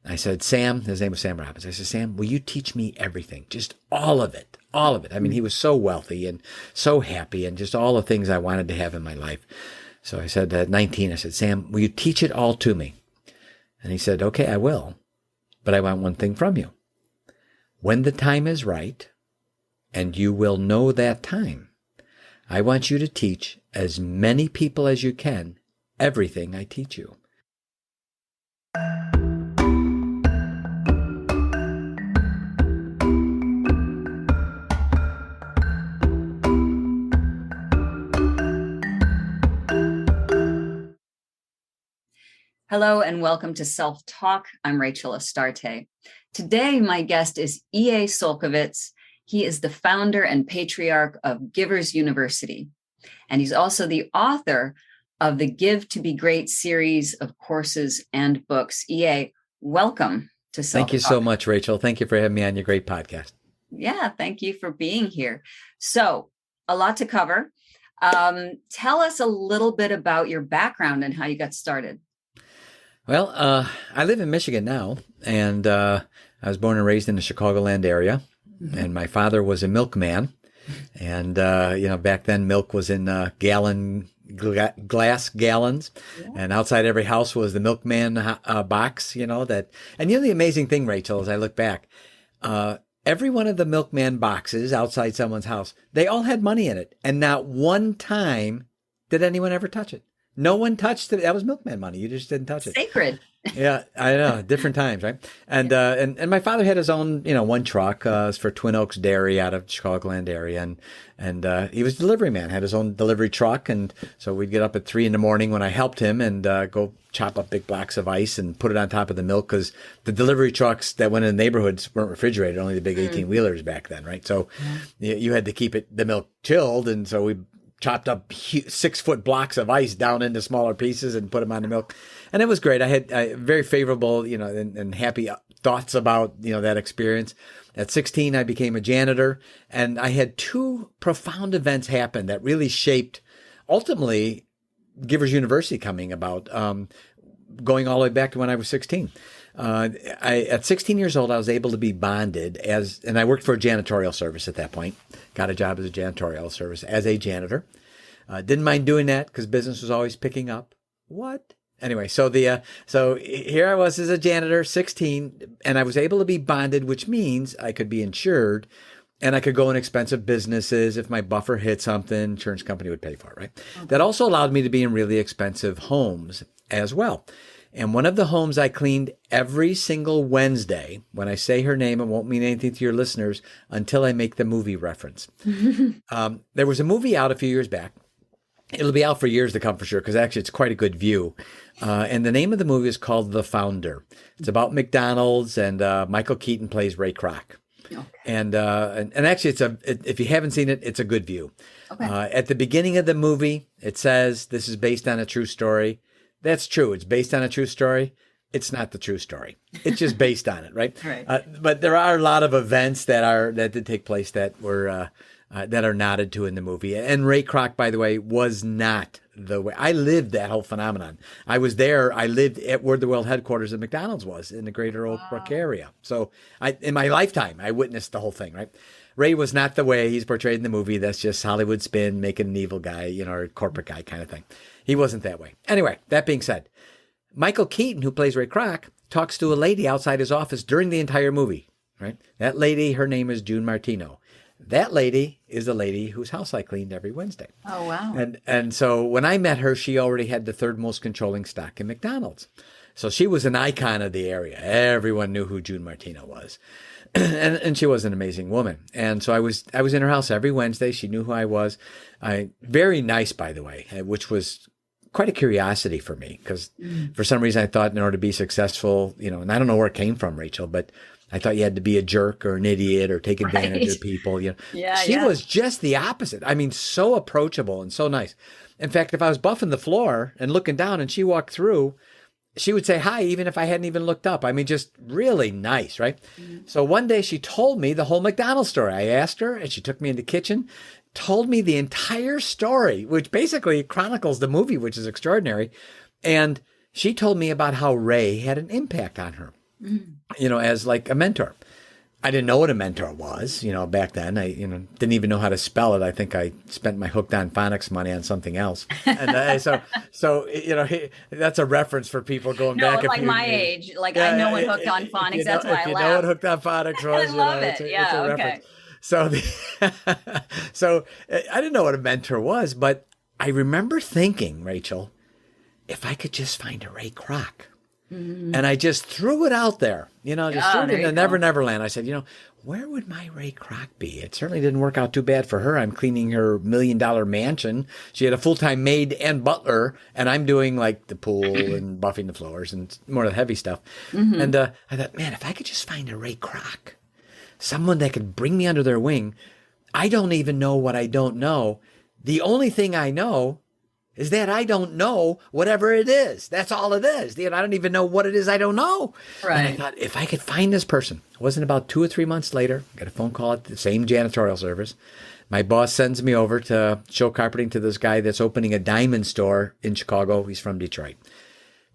I said, Sam, his name was Sam Robbins. I said, Sam, will you teach me everything? Just all of it, all of it. I mean, he was so wealthy and so happy and just all the things I wanted to have in my life. So I said, at 19, I said, Sam, will you teach it all to me? And he said, okay, I will. But I want one thing from you. When the time is right, and you will know that time, I want you to teach as many people as you can everything I teach you. Hello and welcome to Self Talk. I'm Rachel Astarte. Today, my guest is E.A. Csolkovits. He is the founder and patriarch of Givers University, and he's also the author of the Give to Be Great series of courses and books. E.A., welcome to Self Talk. Thank you so much, Rachel. Thank you for having me on your great podcast. Yeah, thank you for being here. So, a lot to cover. Tell us a little bit about your background and how you got started. Well, I live in Michigan now, and I was born and raised in the Chicagoland area, and my father was a milkman, and, back then milk was in glass gallons, and outside every house was the milkman box, and the amazing thing, Rachel, as I look back, every one of the milkman boxes outside someone's house, they all had money in it, and not one time did anyone ever touch it. No one touched it. That was milkman money. You just didn't touch it. Sacred. Yeah, I know. Different times, right? And and my father had his own, one truck for Twin Oaks Dairy out of Chicagoland area, and he was a delivery man. Had his own delivery truck, and so we'd get up at 3 a.m. when I helped him and go chop up big blocks of ice and put it on top of the milk because the delivery trucks that went in the neighborhoods weren't refrigerated, only the big 18-wheelers back then, right? So you had to keep the milk chilled, and so we chopped up 6-foot blocks of ice down into smaller pieces and put them on the milk. And it was great. I had very favorable, and happy thoughts about, that experience. At 16, I became a janitor, and I had 2 profound events happen that really shaped, ultimately, Givers University coming about, going all the way back to when I was 16. At 16 years old, I was able to be bonded and I worked for a janitorial service at that point. Got a job as a janitorial service as a janitor. Didn't mind doing that because business was always picking up. What? Anyway, so here I was as a janitor, 16, and I was able to be bonded, which means I could be insured and I could go in expensive businesses. If my buffer hit something, insurance company would pay for it, right? Okay. That also allowed me to be in really expensive homes as well. And one of the homes I cleaned every single Wednesday. When I say her name, it won't mean anything to your listeners until I make the movie reference. There was a movie out a few years back. It'll be out for years to come for sure, because actually it's quite a good view. And the name of the movie is called The Founder. It's about McDonald's, and Michael Keaton plays Ray Kroc. Okay. And actually, if you haven't seen it, it's a good view. Okay. At the beginning of the movie, it says this is based on a true story. That's true. It's based on a true story. It's not the true story. It's just based on it, right? Right. But there are a lot of events that did take place that were that are nodded to in the movie. And Ray Kroc, by the way, was not the way. I lived that whole phenomenon. I was there. I lived at where the world headquarters of McDonald's was in the greater Oak Brook area. So in my lifetime, I witnessed the whole thing, right? Ray was not the way he's portrayed in the movie. That's just Hollywood spin, making an evil guy, or a corporate guy kind of thing. He wasn't that way. Anyway, that being said, Michael Keaton, who plays Ray Kroc, talks to a lady outside his office during the entire movie, right? That lady, her name is June Martino. That lady is the lady whose house I cleaned every Wednesday. Oh, wow. And so when I met her, she already had the 3rd most controlling stock in McDonald's. So she was an icon of the area. Everyone knew who June Martino was. and she was an amazing woman. And so I was in her house every Wednesday. She knew who I was. Very nice, by the way, which was quite a curiosity for me, because for some reason I thought in order to be successful, and I don't know where it came from, Rachel, but I thought you had to be a jerk or an idiot or take advantage of people. She was just the opposite. I mean, so approachable and so nice. In fact, if I was buffing the floor and looking down and she walked through, she would say hi, even if I hadn't even looked up. I mean, just really nice, right? Mm-hmm. So one day she told me the whole McDonald's story. I asked her, and she took me in the kitchen, told me the entire story, which basically chronicles the movie, which is extraordinary. And she told me about how Ray had an impact on her. Mm. as like a mentor. I didn't know what a mentor was, back then. I, didn't even know how to spell it. I think I spent my hooked on phonics money on something else. And that's a reference for people going No, back a like few my years. age, like I know what hooked on phonics. That's why If I you know what laugh. hooked on phonics was, I love it. it's a Yeah. reference. Okay. So, so I didn't know what a mentor was, but I remember thinking, Rachel, if I could just find a Ray Kroc. Mm. And I just threw it out there, just threw it There in you the go. Never Land. I said, where would my Ray Kroc be? It certainly didn't work out too bad for her. I'm cleaning her $1 million mansion. She had a full-time maid and butler, and I'm doing like the pool and buffing the floors and more of the heavy stuff. Mm-hmm. And I thought, man, if I could just find a Ray Kroc, someone that could bring me under their wing. I don't even know what I don't know. The only thing I know is that I don't know whatever it is. That's all it is. I don't even know what it is I don't know. Right. And I thought, if I could find this person, it wasn't about 2 or 3 months later, I got a phone call at the same janitorial service. My boss sends me over to show carpeting to this guy that's opening a diamond store in Chicago. He's from Detroit.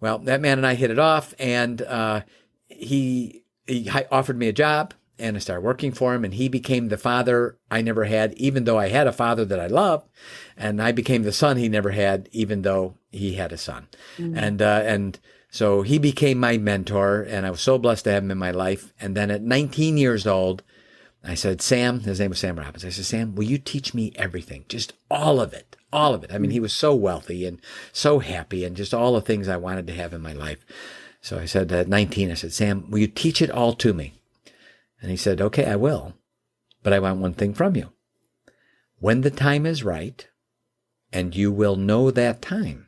Well, that man and I hit it off, and he offered me a job, and I started working for him, and he became the father I never had, even though I had a father that I loved, and I became the son he never had, even though he had a son. Mm-hmm. And so he became my mentor, and I was so blessed to have him in my life. And then at 19 years old, I said, Sam, his name was Sam Robbins. I said, Sam, will you teach me everything? Just all of it, all of it. I mean, he was so wealthy and so happy and just all the things I wanted to have in my life. So I said, at 19, I said, Sam, will you teach it all to me? And he said, okay, I will, but I want one thing from you. When the time is right, and you will know that time,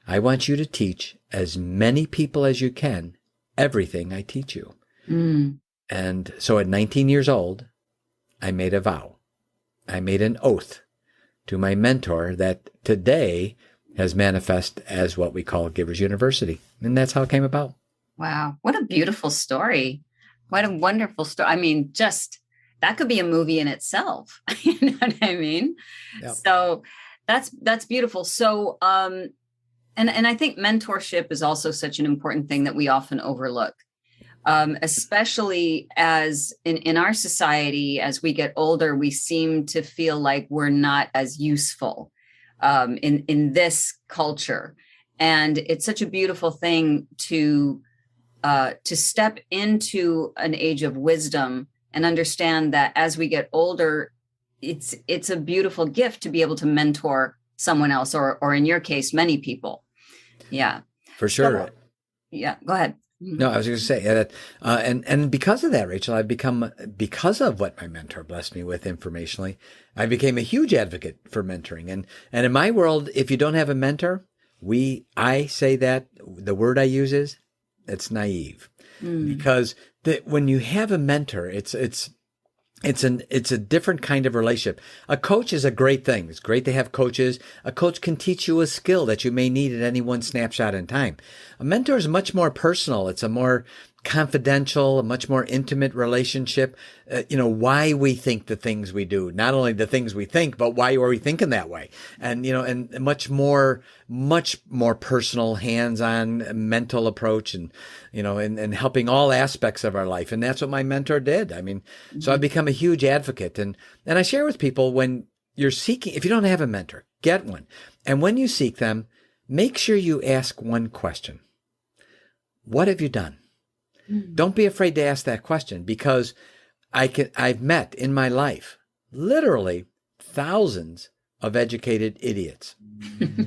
I want you to teach as many people as you can everything I teach you. Mm. And so at 19 years old, I made a vow. I made an oath to my mentor that today has manifested as what we call Givers University. And that's how it came about. Wow. What a beautiful story. What a wonderful story. I mean, just that could be a movie in itself. You know what I mean? Yep. So that's beautiful. So, and I think mentorship is also such an important thing that we often overlook, especially as in our society, as we get older, we seem to feel like we're not as useful in this culture. And it's such a beautiful thing to step into an age of wisdom and understand that as we get older, it's a beautiful gift to be able to mentor someone else, or in your case, many people. Yeah, for sure. So, yeah, go ahead. No, I was going to say that, and because of that, Rachel, because of what my mentor blessed me with informationally, I became a huge advocate for mentoring. And in my world, if you don't have a mentor, I say that the word I use is, it's naive, because when you have a mentor, it's a different kind of relationship. A coach is a great thing. It's great to have coaches. A coach can teach you a skill that you may need at any one snapshot in time. A mentor is much more personal. It's a more confidential, a much more intimate relationship. Why we think the things we do, not only the things we think, but why are we thinking that way? And, and much more personal, hands-on mental approach and helping all aspects of our life. And that's what my mentor did. I mean, so I've become a huge advocate. And I share with people, when you're seeking, if you don't have a mentor, get one. And when you seek them, make sure you ask one question. What have you done? Don't be afraid to ask that question, because I've met in my life literally thousands of educated idiots.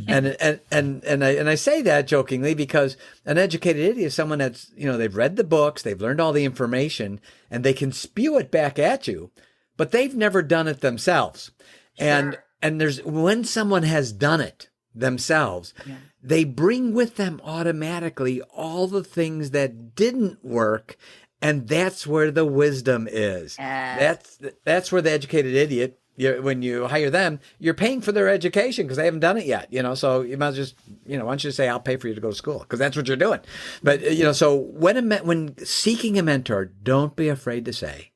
and I say that jokingly, because an educated idiot is someone that's, they've read the books, they've learned all the information, and they can spew it back at you, but they've never done it themselves. Sure. And when someone has done it themselves, yeah, they bring with them automatically all the things that didn't work. And that's where the wisdom is. That's where the educated idiot, when you hire them, you're paying for their education because they haven't done it yet. So you might just, why don't you say, I'll pay for you to go to school, because that's what you're doing. But, so when seeking a mentor, don't be afraid to say,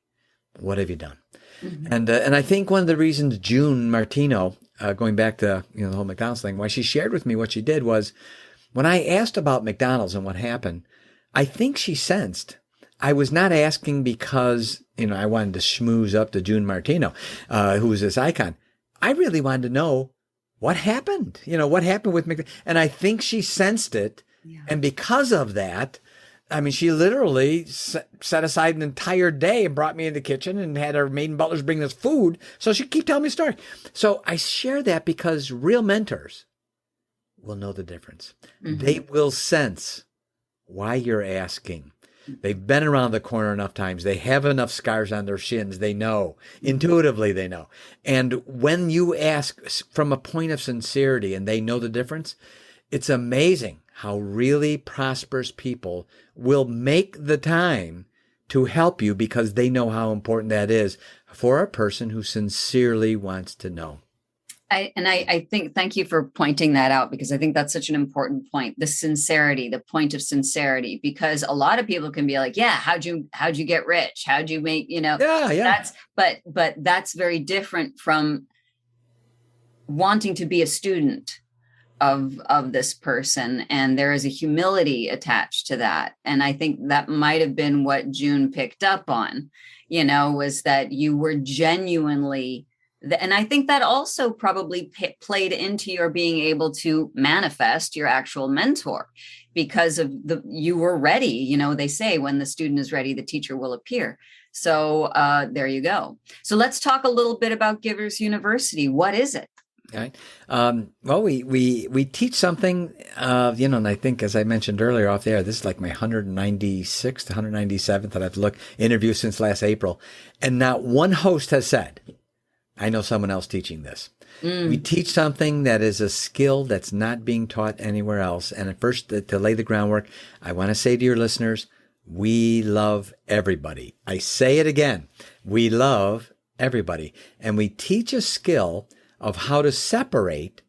what have you done? Mm-hmm. And I think one of the reasons June Martino, going back to the whole McDonald's thing, why she shared with me what she did was, when I asked about McDonald's and what happened, I think she sensed I was not asking because, I wanted to schmooze up to June Martino, who was this icon. I really wanted to know what happened, what happened with McDonald. And I think she sensed it. Yeah. And because of that, I mean, she literally set aside an entire day and brought me in the kitchen and had her maid and butlers bring us food so she could keep telling me a story. So I share that because real mentors will know the difference. Mm-hmm. They will sense why you're asking. They've been around the corner enough times. They have enough scars on their shins. They know. Intuitively, they know. And when you ask from a point of sincerity and they know the difference, it's amazing how really prosperous people will make the time to help you because they know how important that is for a person who sincerely wants to know. I think, thank you for pointing that out, because I think that's such an important point, the sincerity, the point of sincerity, because a lot of people can be like, yeah, how'd you get rich? How'd you make, yeah. But that's very different from wanting to be a student of this person. And there is a humility attached to that. And I think that might have been what June picked up on, was that you were genuinely. And I think that also probably played into your being able to manifest your actual mentor, because of you were ready. They say when the student is ready, the teacher will appear. So there you go. So let's talk a little bit about Givers University. What is it? Okay. Well, we teach something, and I think, as I mentioned earlier off the air, this is like my 196th, 197th that I've looked interview since last April. And not one host has said, I know someone else teaching this. We teach something that is a skill that's not being taught anywhere else. And at first, to lay the groundwork, I want to say to your listeners, we love everybody. I say it again. We love everybody. And we teach a skill of how to separate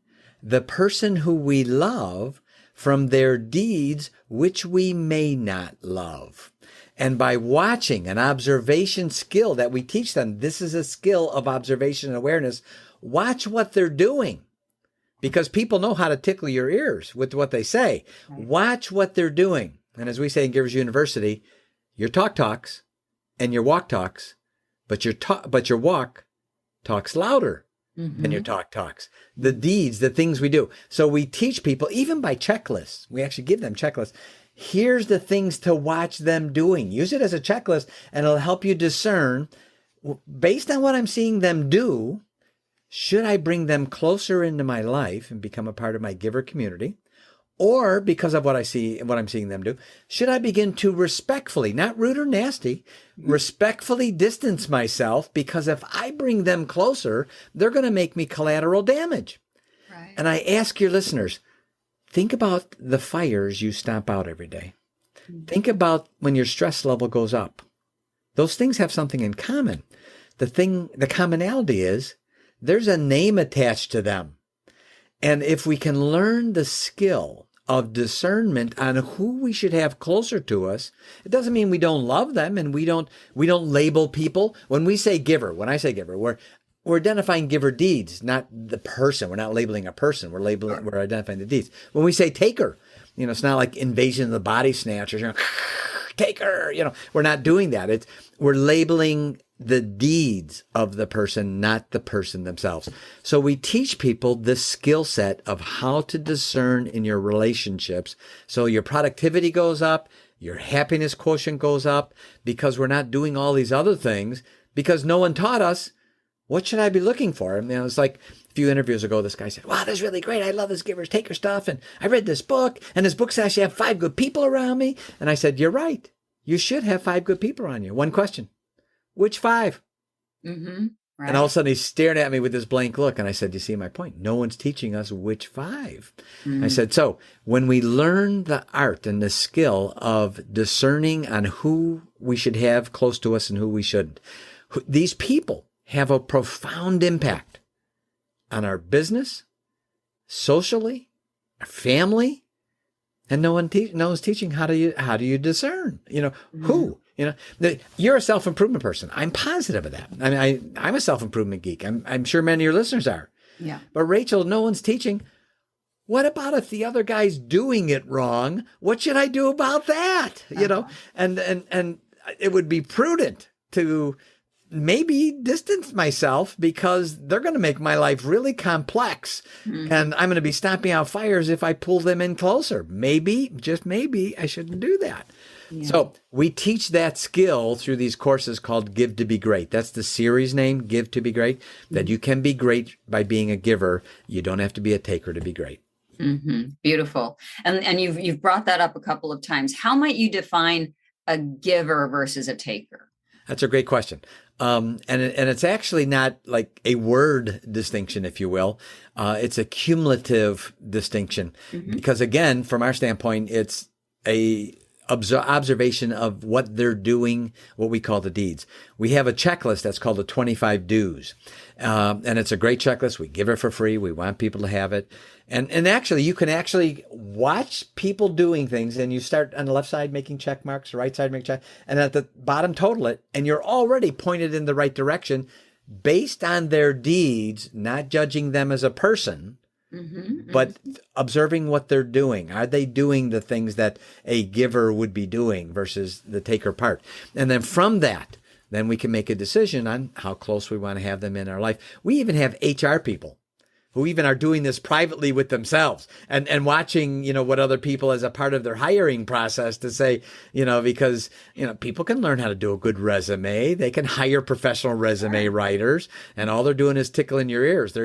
the person who we love from their deeds, which we may not love. And by watching an observation skill that we teach them, this is a skill of observation and awareness. Watch what they're doing, because people know how to tickle your ears with what they say. Right. Watch what they're doing. And as we say in Givers University, your talk talks and your walk talks, but your walk talks louder than your talk talks. The deeds, the things we do. So we teach people, even by checklists. We actually give them checklists. Here's the things to watch them doing. Use it as a checklist, and it'll help you discern, based on what I'm seeing them do, should I bring them closer into my life and become a part of my giver community? Or because of what I'm seeing them do, should I begin to respectfully, not rude or nasty, respectfully distance myself, because if I bring them closer, they're going to make me collateral damage. Right. And I ask your listeners, think about the fires you stomp out every day. Think about when your stress level goes up. Those things have something in common. The commonality is there's a name attached to them. And if we can learn the skill of discernment on who we should have closer to us, it doesn't mean we don't love them and we don't label people. When I say giver, we're identifying giver deeds, not the person. We're not labeling a person. We're identifying the deeds. When we say taker, it's not like Invasion of the Body Snatchers, taker, we're not doing that. We're labeling the deeds of the person, not the person themselves. So we teach people this skill set of how to discern in your relationships. So your productivity goes up, your happiness quotient goes up, because we're not doing all these other things, because no one taught us. What should I be looking for? I mean, it was like a few interviews ago, this guy said, wow, that's really great. I love this Givers Taker stuff. And I read this book, and this book says I should have 5 good people around me. And I said, you're right. You should have 5 good people around you. One question, which 5? Right. And all of a sudden he's staring at me with this blank look. And I said, you see my point? No one's teaching us which 5. I said, so when we learn the art and the skill of discerning on who we should have close to us and who we shouldn't, these people have a profound impact on our business, socially, our family, and no one's teaching how do you discern? Who? You're a self-improvement person. I'm positive of that. I mean, I'm a self-improvement geek. I'm sure many of your listeners are. Yeah. But Rachel, no one's teaching. what about if the other guy's doing it wrong? What should I do about that? You know, and it would be prudent to maybe distance myself because they're going to make my life really complex, and I'm going to be stomping out fires if I pull them in closer. Maybe, just maybe, I shouldn't do that. Yeah. So we teach that skill through these courses called Give to Be Great. That's the series name, Give to Be Great, that you can be great by being a giver. You don't have to be a taker to be great. Beautiful. And you've brought that up a couple of times. How might you define a giver versus a taker? That's a great question. And it's actually not like a word distinction, if you will. It's a cumulative distinction because, again, from our standpoint, it's a observation of what they're doing, what we call the deeds. We have a checklist that's called the 25 Do's. And it's a great checklist. We give it for free. We want people to have it. And actually, you can actually watch people doing things, and you start on the left side making check marks, the right side making check, and at the bottom total it, and you're already pointed in the right direction based on their deeds, not judging them as a person, but observing what they're doing. Are they doing the things that a giver would be doing versus the taker part? And then from that, then we can make a decision on how close we want to have them in our life. We even have HR people who even are doing this privately with themselves and watching, you know, what other people as a part of their hiring process to say, you know, because, you know, people can learn how to do a good resume. They can hire professional resume writers, and all they're doing is tickling your ears.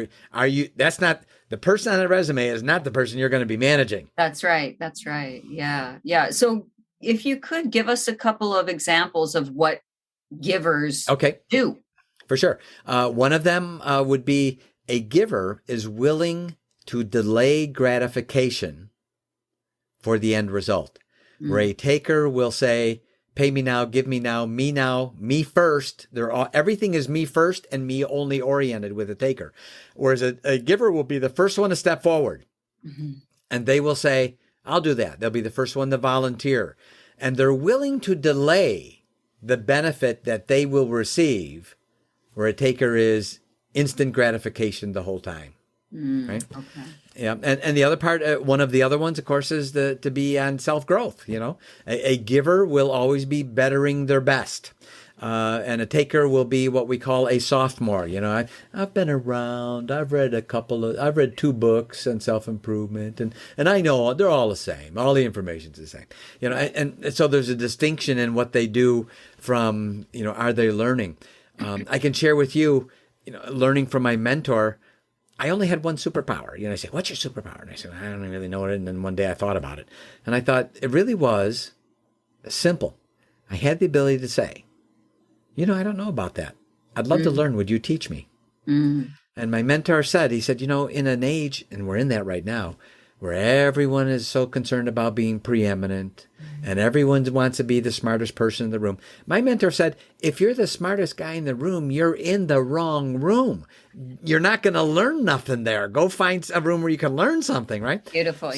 That's not the person on the resume is not the person you're going to be managing. That's right. That's right. Yeah. Yeah. So if you could give us a couple of examples of what givers do. For sure. One of them would be a giver is willing to delay gratification for the end result. Where a taker will say, pay me now, give me now, me first. Everything is me first and me only oriented with a taker. Whereas a giver will be the first one to step forward. And they will say, I'll do that. They'll be the first one to volunteer. And they're willing to delay the benefit that they will receive, where a taker is instant gratification the whole time. Right? Okay. Yeah. And the other part, one of the other ones, of course, is to be on self-growth. You know, a giver will always be bettering their best. And a taker will be what we call a sophomore. You know, I've been around, I've read 2 books on self-improvement, and I know they're all the same. All the information's the same. You know, and so there's a distinction in what they do from, you know, are they learning? I can share with you, you know, learning from my mentor, I only had one superpower. You know, I said, what's your superpower? And I said, I don't really know it. And then one day I thought about it. And I thought it really was simple. I had the ability to say, you know, I don't know about that. I'd love to learn. Would you teach me? And my mentor said, he said, you know, in an age, and we're in that right now, where everyone is so concerned about being preeminent and everyone wants to be the smartest person in the room. My mentor said, if you're the smartest guy in the room, you're in the wrong room. You're not going to learn nothing there. Go find a room where you can learn something, right? Beautiful,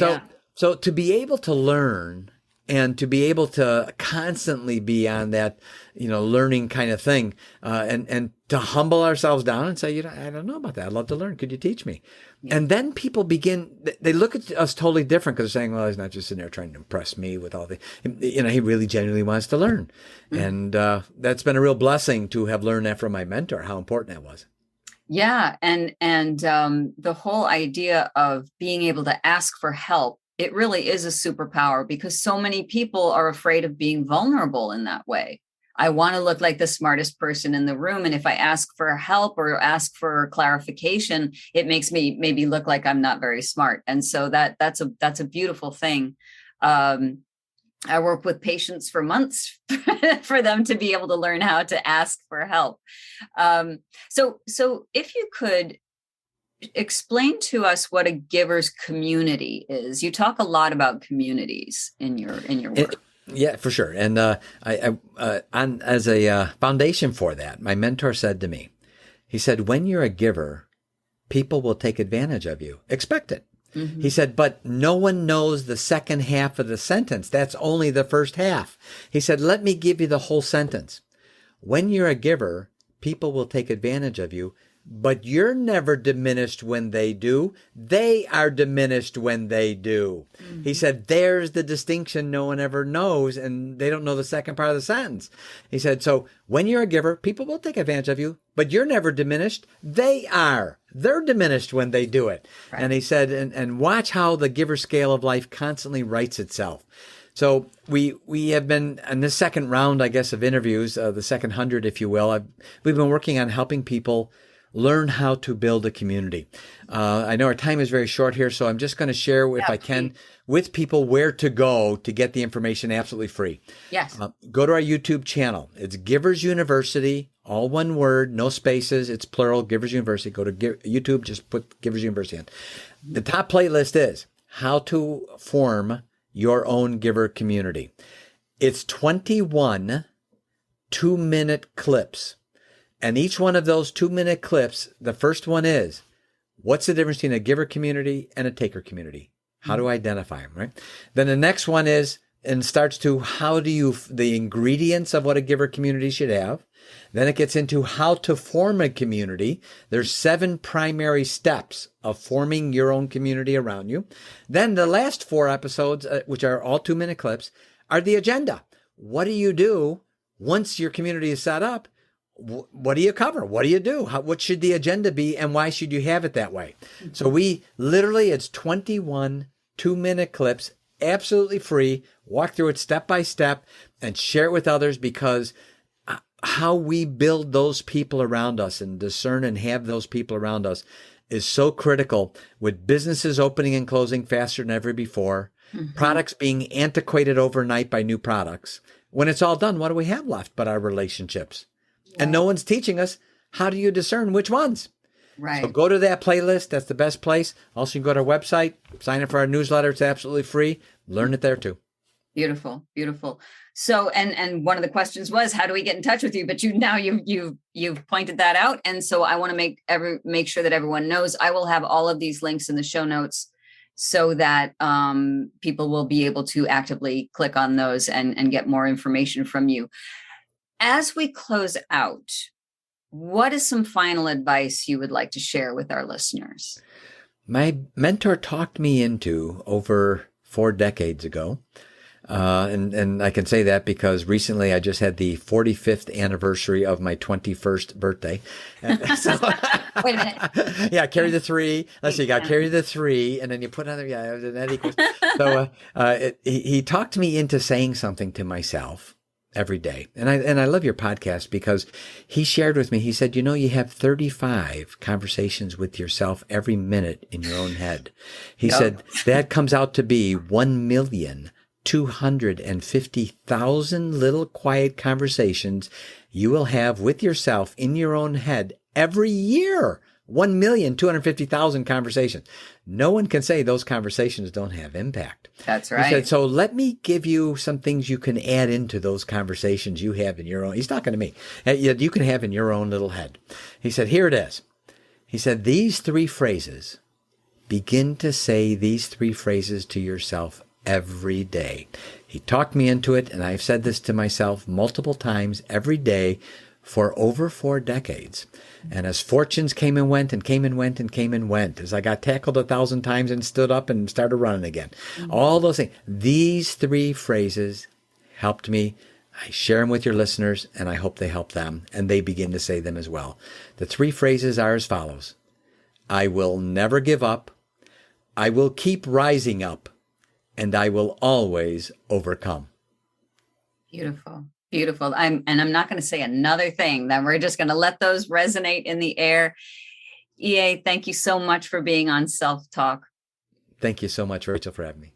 So to be able to learn and to be able to constantly be on that, you know, learning kind of thing, and to humble ourselves down and say, you know, I don't know about that. I'd love to learn. Could you teach me? Yeah. And then people they look at us totally different because they're saying, well, he's not just sitting there trying to impress me with all you know, he really genuinely wants to learn. And that's been a real blessing to have learned that from my mentor, how important that was. Yeah. And the whole idea of being able to ask for help, it really is a superpower because so many people are afraid of being vulnerable in that way. I want to look like the smartest person in the room. And if I ask for help or ask for clarification, it makes me maybe look like I'm not very smart. And so that's a beautiful thing. I work with patients for months for them to be able to learn how to ask for help. So if you could explain to us what a giver's community is. You talk a lot about communities in your work. Yeah, for sure. And as a foundation for that, my mentor said to me, he said, when you're a giver, people will take advantage of you. Expect it. He said, but no one knows the second half of the sentence. That's only the first half. He said, let me give you the whole sentence. When you're a giver, people will take advantage of you, but you're never diminished when they do. They are diminished when they do. Mm-hmm. He said, there's the distinction no one ever knows, and they don't know the second part of the sentence. He said, so when you're a giver, people will take advantage of you, but you're never diminished. They are. They're diminished when they do it. Right. And he said, and watch how the giver scale of life constantly writes itself. So we have been in this second round, I guess, of interviews, the second 100, if you will. We've been working on helping people learn how to build a community. I know our time is very short here, so I'm just going to share, if I can, with people where to go to get the information absolutely free. Yes. Go to our YouTube channel. It's Givers University, all one word, no spaces. It's plural, Givers University. Go to YouTube, just put Givers University in. The top playlist is How to Form Your Own Giver Community. It's 21 2-minute clips. And each one of those 2-minute clips, the first one is, what's the difference between a giver community and a taker community? How do I identify them, right? Then the next one is, and starts to, the ingredients of what a giver community should have. Then it gets into how to form a community. There's 7 primary steps of forming your own community around you. Then the last 4 episodes, which are all 2-minute clips, are the agenda. What do you do once your community is set up? What do you cover? What do you do? What should the agenda be? And why should you have it that way? Mm-hmm. So it's 21 2-minute clips, absolutely free. Walk through it step by step and share it with others, because how we build those people around us and discern and have those people around us is so critical, with businesses opening and closing faster than ever before, products being antiquated overnight by new products. When it's all done, what do we have left but our relationships? Yeah. And no one's teaching us, how do you discern which ones? Right. So go to that playlist. That's the best place. Also, you can go to our website, sign up for our newsletter. It's absolutely free. Learn it there too. Beautiful, beautiful. So, and one of the questions was, how do we get in touch with you? But you've pointed that out, and so I want to make sure that everyone knows. I will have all of these links in the show notes, so that people will be able to actively click on those and get more information from you. As we close out, what is some final advice you would like to share with our listeners? My mentor talked me into, over 4 decades ago, and I can say that because recently I just had the 45th anniversary of my 21st birthday. And so, wait a minute. Yeah, carry the 3. Let's see, you got to carry the 3, and then you put another, and that equals. So he talked me into saying something to myself every day. And I love your podcast, because he shared with me, he said, you have 35 conversations with yourself every minute in your own head. He said that comes out to be 1,250,000 little quiet conversations you will have with yourself in your own head every year. 1,250,000 conversations. No one can say those conversations don't have impact. That's right. He said, so let me give you some things you can add into those conversations you have in your own. He's talking to me. You can have in your own little head. He said, here it is. He said, these 3 phrases, begin to say these 3 phrases to yourself every day. He talked me into it, and I've said this to myself multiple times every day for over 4 decades. And as fortunes came and went and came and went and came and went, as I got tackled 1,000 times and stood up and started running again, all those things, these 3 phrases helped me. I share them with your listeners, and I hope they help them, and they begin to say them as well. The 3 phrases are as follows: I will never give up, I will keep rising up, and I will always overcome. Beautiful. Beautiful. I'm not going to say another thing. Then we're just going to let those resonate in the air. EA, thank you so much for being on Self Talk. Thank you so much, Rachel, for having me.